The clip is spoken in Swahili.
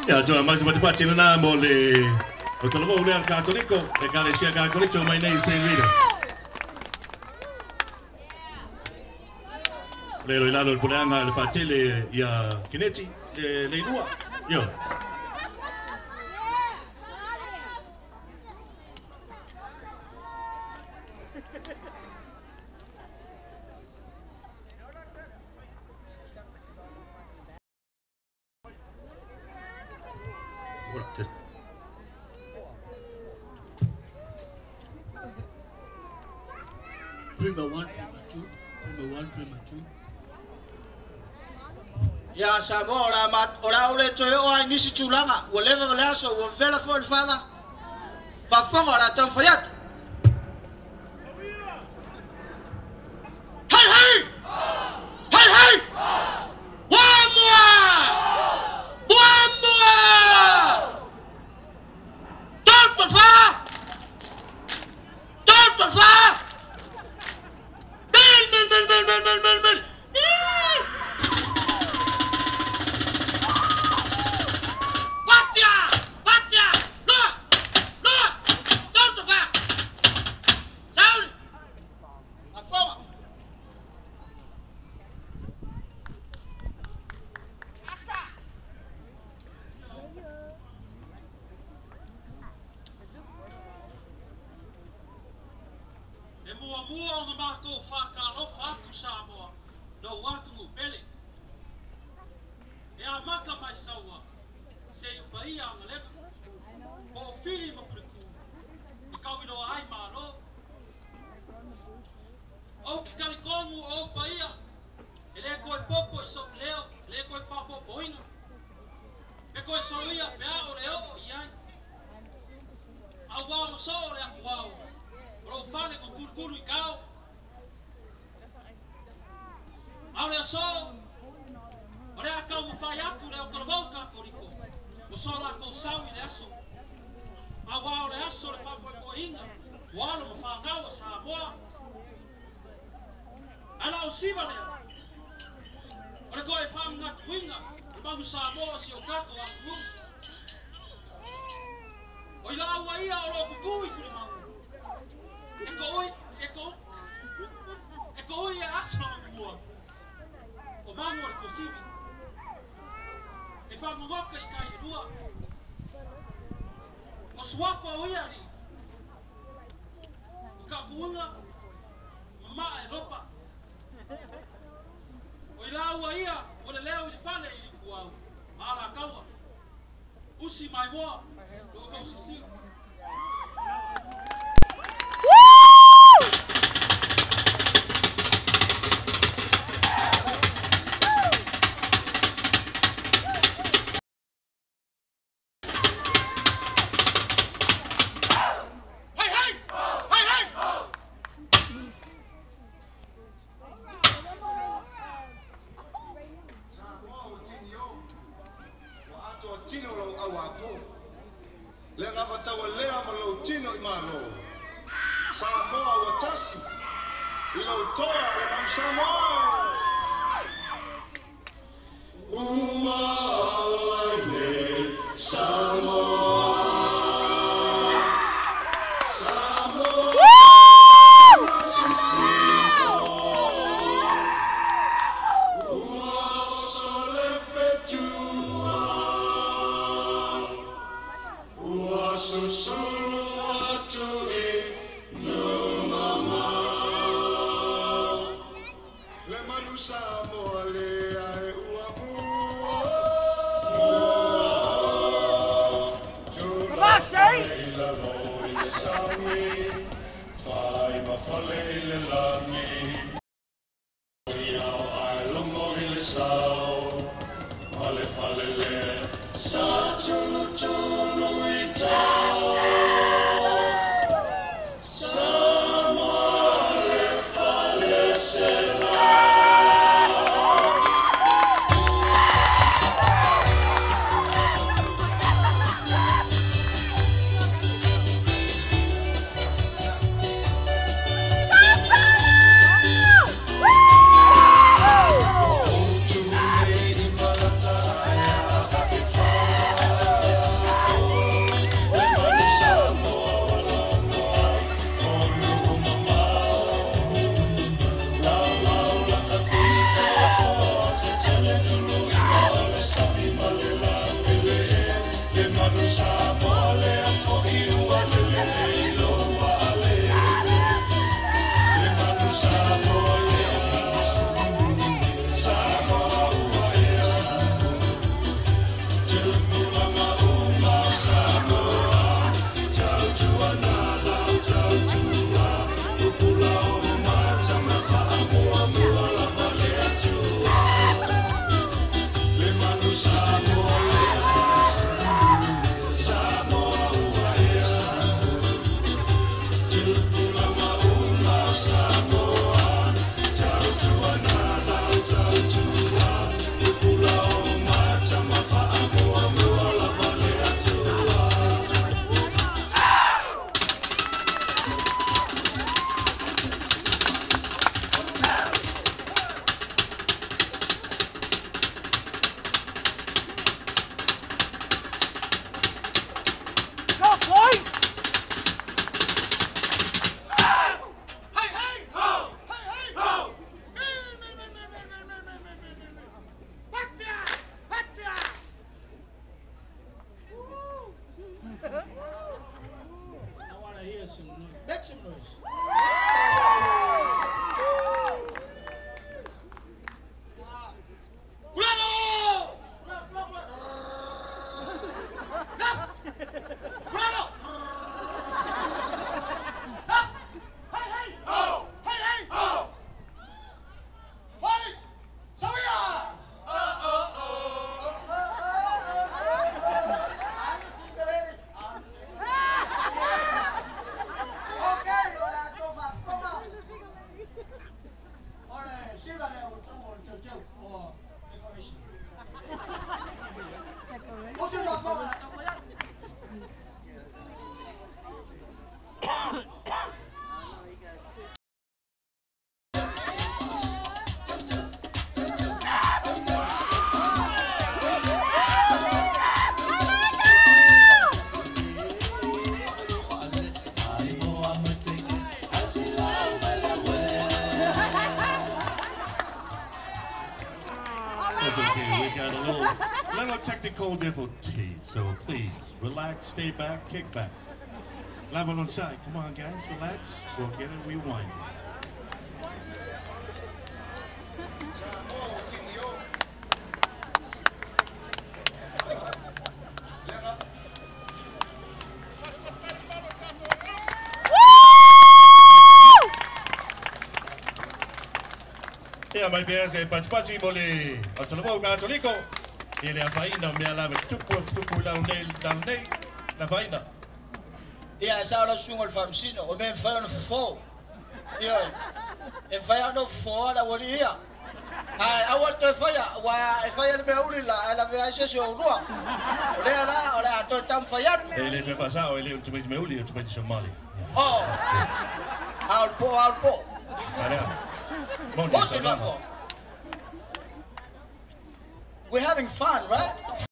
Ya, cuma masih pada pacin na boleh. Kalau mau lihat Katoliko, kalau siapa Katoliko main ini sendiri. Lelo ilalo puleanga le fatele ya kineti le ilua. Yo. Prima one, prima two. Ya Samoa ora ole to o ai nisi tulanga o leva ngalaso o vela fo fala pa fonga ora to fayat hai hai hai hai wamwa tot fa bel Mua o mako whakalofa atu Samoa, no watu pele. E a maka mai saua, se i paia ang lewa, o whiri mapriku, i kawino ai maro. O ki karikongu o paia, e le koe popo i sok leo, le koe whapopo inga. E koe soia pea o leo o iai. A wao so le aku wao. Ro fale ko kurkuru i kao. Aure so. Ore a kau mo fai aku le o kolovau ka koriko. O so la ko sau i le aso. A wao le aso le whapoe po inga. Walo mo whangau a Samoa. Ala o siva lea. Ore ko e whaanga tuinga. Le mahu Samoa si o kako a kuunga. O ila aua ia o lo kukui kuri mahu. Eko oi e asma mua. O manu ar kosivi. E whamungoka i kai rua. O suafa o iari. O ka kuunga. Mama e ropa. O ilaua ia. O le leo i whale i kuau. Mara kaua. Usi mai moa. Lua kausisi. Samoa wa tasi. Ilo toa le mam Samoa. I want to hear some noise. Make some noise. We got a little technical difficulty, so please relax, stay back, kick back. Level on side. Come on, guys, relax. We'll get it rewind. Mai bia se pachi boleh. Atau lepas kau toliko. Ele apa ina me ala tupu la nei la vaina. Ja, zou dat jongen van zien, of ben van vol. Ja, en van nog voor, dat wordt hier. I want to fire, why if I am la, I have a session. Ora, to tam fire. Ele te pasao, ele tu me uli, tu me Somali. Oh. Alpo. We're having fun, right?